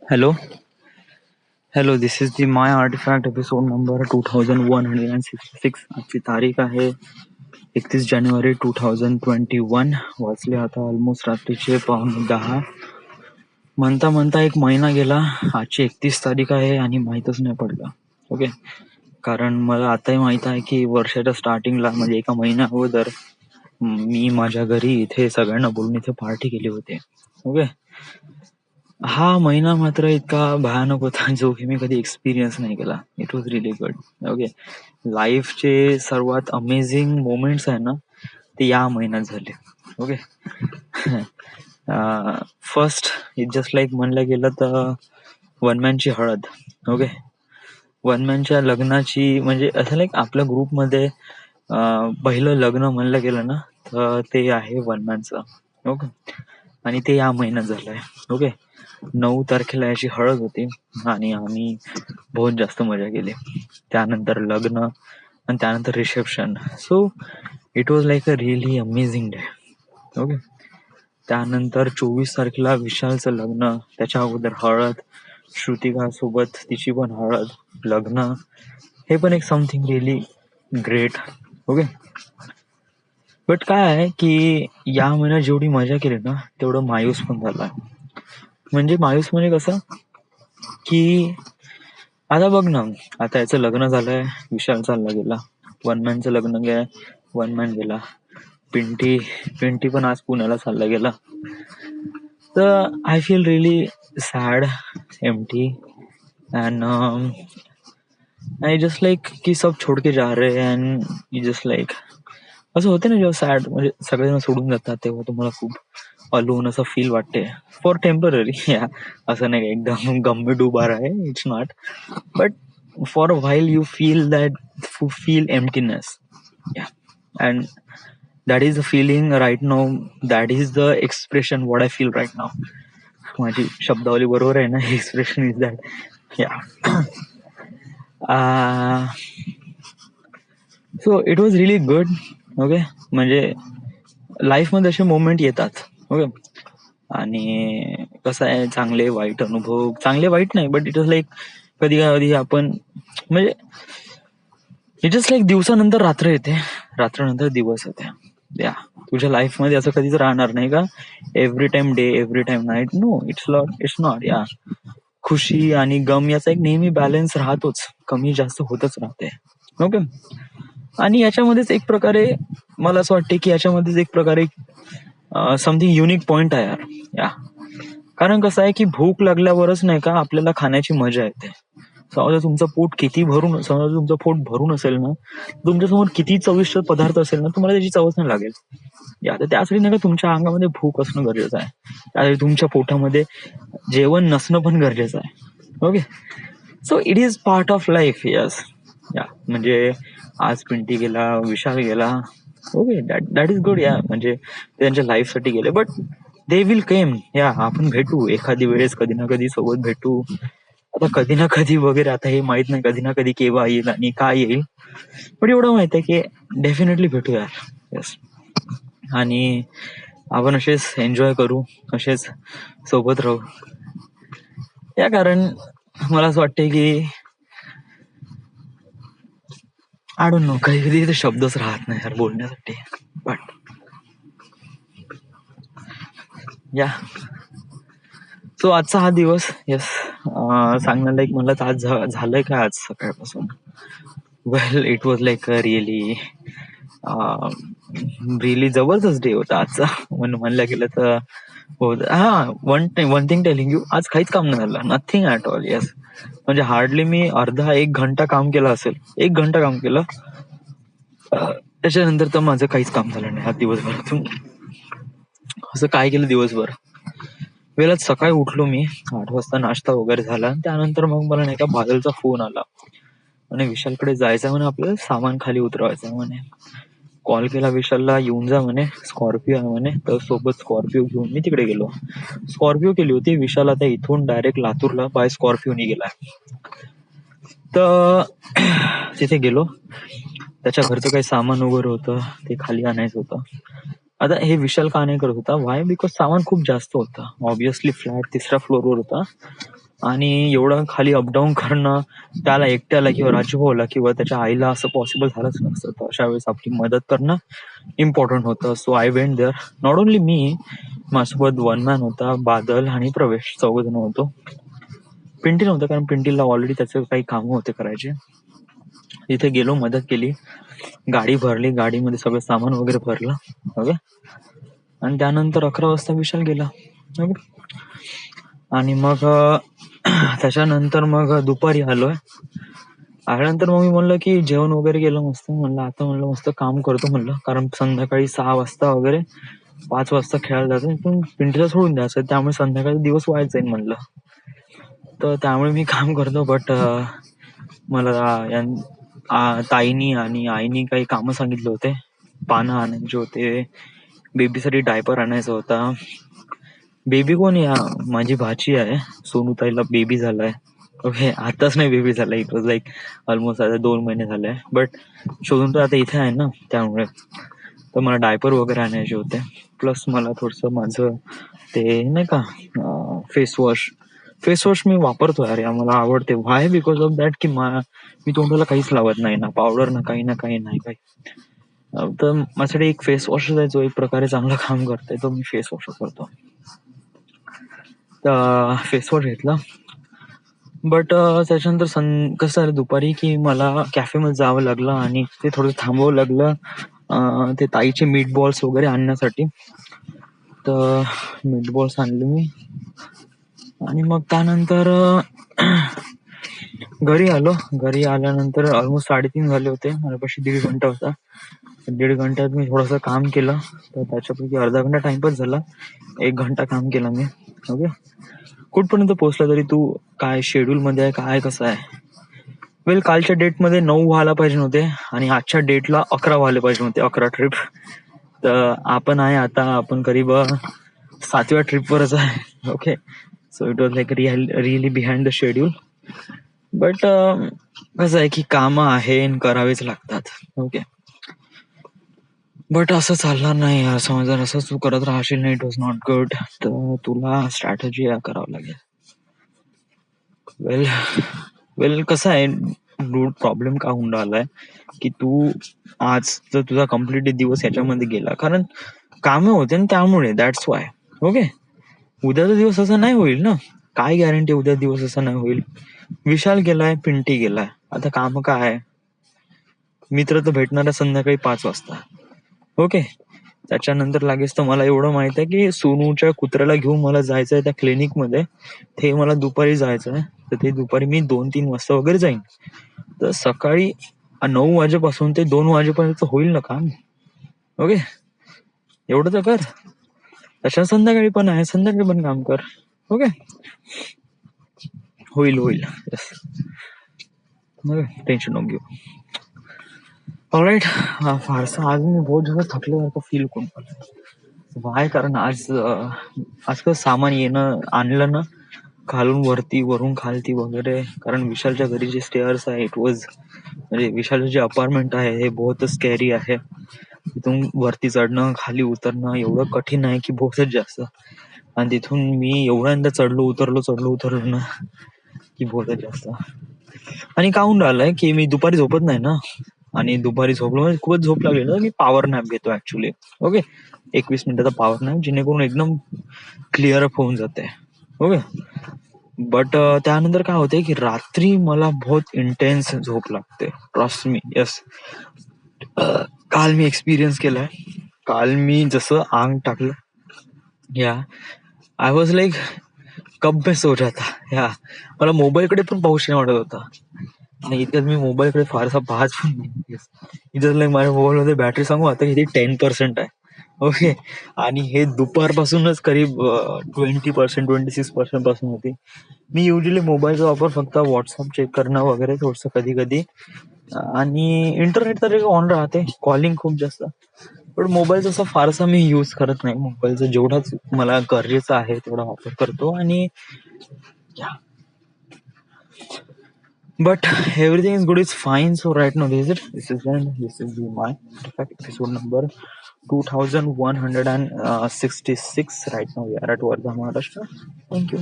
Hello, hello. This is the My Artifact episode number 2166. आजची तारीख आहे 31 जानेवारी 2021. वाजले आता ऑलमोस्ट रात्रीचे 9:45. म्हणता म्हणता एक महिना गेला. आजची 31 तारीख आहे आणि माहीतच नाही पडलं. ओके, कारण मला आताही माहित आहे की वर्षाच्या स्टार्टिंगला म्हणजे एका महिन्या अगोदर मी माझ्या घरी इथे सगळ्यांना बोलून इथे पार्टी केली होती. ओके, हा महिना मात्र इतका भयानक होता जो की मी कधी एक्सपिरियन्स नाही केला. It was really good. Okay, लाईफचे सर्वात अमेझिंग मोमेंट्स आहे ना ते या महिन्यात झाले. Okay, first it just like म्हणलं गेलं तर वनमॅनची हळद. ओके, वनमॅनच्या लग्नाची म्हणजे असं लाईक आपल्या ग्रुपमध्ये पहिलं लग्न म्हणलं गेलं ना तर ते आहे वनमॅनचं. ओके, आणि ते या महिन्यात झालंय. ओके, 9 तारखेला याची हळद होती आणि आम्ही बहुत जास्त मजा केली. त्यानंतर लग्न आणि त्यानंतर reception. So it was like a really amazing day. Okay, त्यानंतर 24 तारखेला विशालचं लग्न, त्याच्या अगोदर हळद, श्रुतिका सोबत तिची पण हळद, लग्न. हे पण एक something really great. Okay, but काय आहे की या महिन्यात जेवढी मजा केली ना तेवढं मायूस पण झाला. म्हणजे मायूस म्हणजे कसं की आता बघ ना, आता याचं लग्न झालंय, विशाल चालला गेला, वनमॅनचं लग्न वनमॅन गेला, पिंटी पिंटी पण आज पुण्याला चालला गेला. तर I feel really sad, empty and I just like की सब छोड़ के जा रहे हैं एंड यू जस्ट लाईक असं होते ना जेव्हा सॅड म्हणजे सगळेजण सोडून जातात तेव्हा तुम्हाला खूप अलोन असं फील वाटते फॉर टेम्पररी. या असं नाही एकदम गंभीर डुबार आहे, it's not, but for a while you feel that feel emptiness. Ya, and that is the feeling right now, that is the expression what I feel right now. माझी शब्दावली बरोबर आहे ना, expression is that. Ya, so it was really good. Okay, म्हणजे लाईफमध्ये असे moment येतात. Okay, आणि कसं आहे, चांगले वाईट अनुभव, चांगले वाईट नाही बट इट वॉज लाईक कधी कधी आपण म्हणजे इट जस्ट लाईक दिवसानंतर रात्र येते, रात्रनंतर दिवस येते. या, तुझ्या लाईफ मध्ये असं कधीच राहणार नाही का every time day every time night. No, it's not. Yeah, खुशी आणि गम याचा एक नेहमी बॅलन्स राहतोच, कमी जास्त होतच राहते. ओके, आणि याच्यामध्येच एक प्रकारे मला असं वाटते की याच्यामध्येच एक प्रकारे समथिंग युनिक पॉइंट आहे यार. या, कारण कसं आहे की भूक लागल्यावरच नाही का आपल्याला खाण्याची मजा येते. समजा तुमचं पोट किती भरून, समजा तुमचं पोट भरून असेल ना, तुमच्यासमोर किती चविष्ट पदार्थ असेल ना, तुम्हाला त्याची चवच नाही लागेल. या, तर त्यासाठी नाही का तुमच्या अंगामध्ये भूक असणं गरजेचं आहे, त्यासाठी तुमच्या पोटामध्ये जेवण नसणं पण गरजेचं आहे. Okay, so it is part of life. Yes. या, म्हणजे आज पिंटी गेला, विशाल गेला. Okay, that is good. या, म्हणजे त्यांच्या लाईफ साठी गेले, बट दे विल केम. या, आपण भेटू एखादी वेळेस, कधी ना कधी सोबत भेटू. आता कधी ना कधी वगैरे, आता हे माहित नाही कधी ना कधी केव्हा येईल आणि काय येईल, पण एवढं माहित आहे की डेफिनेटली भेटूया. यस, आणि आपण असेच एन्जॉय करू, असेच सोबत राहू. या, कारण मला असं वाटतंय की आय डोंट नो, कधी कधी शब्दच राहत नाही यार बोलण्यासाठी. बट या, सो आजचा हा दिवस, यस, सांगण्याला एक म्हणलं तर आज झालंय का आज सकाळपासून. Well, it was like a really जबरदस्त डे होता आजचा. म्हणलं गेलं तर हा, वन थिंग टेलिंग यू, आज काहीच काम नाही झालं, नथिंग ऍट ऑल. यस, म्हणजे हार्डली मी अर्धा 1 घंटा काम केलं असेल, 1 घंटा काम केलं. त्याच्यानंतर तर माझं काहीच काम झालं नाही आज दिवसभरातून. असं काय केलं दिवसभर, वेळात सकाळी उठलो मी 8 वाजता, नाश्ता वगैरे झाला, त्यानंतर मग मला नाही का बादलचा फोन आला आणि विशालकडे जायचं म्हणे, आपल्याला सामान खाली उतरवायचं म्हणे. कॉल केला विशालला, येऊन जा म्हणे, स्कॉर्पिओ आहे म्हणे. तर सोबत स्कॉर्पिओ घेऊन मी तिकडे गेलो. स्कॉर्पिओ केली होती. विशाल आता इथून डायरेक्ट लातूरला बाय स्कॉर्पिओनी गेलाय. तर तिथे गेलो, त्याच्या घरचं काही सामान वगैरे होतं ते खाली आणायचं होतं. आता हे विशाल का नाही करत होता, वाय, बिकॉज सामान खूप जास्त होतं. ऑब्विसली फ्लॅट 3ऱ्या फ्लोअरवर होता, आणि एवढं खाली अपडाऊन करणं त्याला एकट्याला किंवा राजूभाऊला किंवा त्याच्या आईला असं पॉसिबल झालंच नसतं. तर अशा वेळेस आपली मदत करणं इम्पॉर्टंट होतं. So I went there. Not only me, माझ्यासोबत वन मॅन होता, बादल आणि प्रवेश, 4 जण होतो. पिंटी नव्हतं, कारण पिंटीला ऑलरेडी त्याचे काही कामं होते करायचे. तिथे गेलो, मदत केली, गाडी भरली, गाडीमध्ये सगळं सामान वगैरे भरलं. ओके. आणि त्यानंतर 11 वाजता विशाल गेला. ओके. आणि मग त्याच्यानंतर मग दुपारी आलोय. आल्यानंतर मग मी म्हणलं की जेवण वगैरे केलं मस्त. म्हणलं आता म्हणलं मस्त काम करतो म्हणलं, कारण संध्याकाळी 6 वाजता वगैरे 5 वाजता खेळायला जायचं, पण पिंटीला सोडून द्यायचं, त्यामुळे संध्याकाळी दिवस वाया जाईल म्हणलं. तर त्यामुळे मी काम करतो. बट मला ताईनी आणि आईनी काही कामं सांगितले होते. पानं आणायचे होते, बेबीसाठी डायपर आणायचा होता. बेबी कोण? या माझी भाची आहे, सोनूताईला बेबी झालाय. ओके. आताच नाही बेबी झाला, इट वॉज लाईक ऑलमोस्ट आता 2 महिने झाले. बट शोधून तर आता इथे आहे ना, त्यामुळे तर मला डायपर वगैरे आणायचे होते. प्लस मला थोडंसं माझं ते नाही का फेस वॉश मी वापरतो अरे, मला आवडते. व्हाय? बिकॉज ऑफ दॅट की मी तोंडाला काहीच लावत नाही ना, पावडर ना काही नाही काही. तर माझ्यासाठी एक फेस वॉश आहे जो एक प्रकारे चांगलं काम करतोय, तो मी फेस वॉश करतो. तर फेस वॉश घेतला. बट त्याच्यानंतर कसं झालं दुपारी की मला कॅफेमध्ये जावं लागलं आणि ते थोडं थांबावं लागलं ते ताईचे मीट बॉल्स वगैरे आणण्यासाठी. तर मीट बॉल्स आणले मी आणि मग त्यानंतर घरी आलो. घरी आल्यानंतर ऑलमोस्ट 3:30 झाले होते. माझ्यापाशी 1.5 घंटा होता. 1.5 घंट्यात मी थोडंसं काम केलं, तर त्याच्यापैकी अर्धा घंटा टाइमपास झाला. 1 घंटा काम केलं मी. ओके. कुठपर्यंत पोहोचला तरी तू? काय शेड्यूल मध्ये आहे, काय कसं आहे? वेल, कालच्या डेटमध्ये 9 व्हायला पाहिजे होते आणि आजच्या डेटला 11 व्हायला पाहिजे होते. 11 ट्रिप. तर आपण करीब 7व्या ट्रिपवरच आहे. Okay. So it was like really behind the schedule. But कसं आहे की कामं आहे, करावेच लागतात. ओके. बट असं चालणार नाही यार, समजा असं तू करत राहशील नाही, इट वॉज नॉट गुड. तर तुला स्ट्रॅटेजी करावं लागेल. वेल कसं आहे, प्रॉब्लेम का होऊन राहिलाय की तू आज जर तुझा कम्प्लीट दिवस याच्यामध्ये गेला, कारण कामं होते ना, त्यामुळे दॅट्स वाय. ओके. उद्याचा दिवस असं नाही होईल ना, काय गॅरंटी उद्या दिवस असं नाही होईल. विशाल गेलाय, पिंटी गेलाय, आता काम काय? मित्र तर भेटणार आहे संध्याकाळी 5 वाजता. ओके. त्याच्यानंतर लागेच तर मला एवढं माहित आहे की सोनूच्या कुत्र्याला घेऊन मला जायचंय त्या क्लिनिक मध्ये. ते मला दुपारी जायचंय, तर ते दुपारी मी 2-3 वाजता वगैरे जाईन. तर सकाळी 9 वाजेपासून ते 2 वाजेपर्यंत होईल ना काम. ओके. एवढं तर कर. तशा संध्याकाळी पण आहे, संध्याकाळी पण काम कर. ओके. होईल. यस. टेन्शन नको घेऊ. ऑलराईट. फारसा आज मी बहुत जास्त थकल्यासारखं फील करून वाय, कारण आज कसं सामान आणलं ना, खालून वरती, वरून खालती वगैरे. कारण विशालच्या घरी जे स्टेअर्स आहे, इट वॉज म्हणजे विशालचं जे अपार्टमेंट आहे हे बहुत स्कॅरी आहे. तिथून वरती चढणं, खाली उतरणं एवढं कठीण आहे की बहुतच जास्त. आणि तिथून मी एवढ्यांदा चढलो उतरलो ना की बहुतच जास्त. आणि काहून राहिलंय की मी दुपारी झोपत नाही ना, आणि दुपारी झोपलो म्हणजे खूपच झोप लागली ना, मी पॉवर नॅप घेतो ऍक्च्युली. ओके. 21 मिनिटाचा पॉवर नॅप, जेणेकरून एकदम क्लिअर अप होऊन जाते. ओके. बट त्यानंतर काय होते की रात्री मला बहुत इंटेन्स झोप लागते. Trust me. यस. काल मी एक्सपिरियन्स केलाय. काल मी जसं आंग टाकलं, या आय वॉज लाईक कब में सो जाता. या मला मोबाईलकडे पण पाऊस नाही वाटत होता. आणि इतक्यात मी मोबाईलकडे फारसा पाहत पण नाही. इथं लाईक माझ्या मोबाईलमध्ये बॅटरी सांगू आता किती 10% आहे. ओके. आणि हे दुपारपासूनच करीब 20%, 26% पासून होती. मी युजली मोबाईलचा वापर फक्त व्हॉट्सअप चेक करणं वगैरे थोडस कधी कधी, आणि इंटरनेट तर ऑन राहते, कॉलिंग खूप जास्त. पण मोबाईलचा असा फारसा मी युज करत नाही. मोबाईलचा जेवढाच मला गरजेचं आहे तेवढा वापर करतो. आणि but everything is good, it's fine. So right now this is my perfect episode number 2166. Right now we are at Wardha, Maharashtra. Thank you.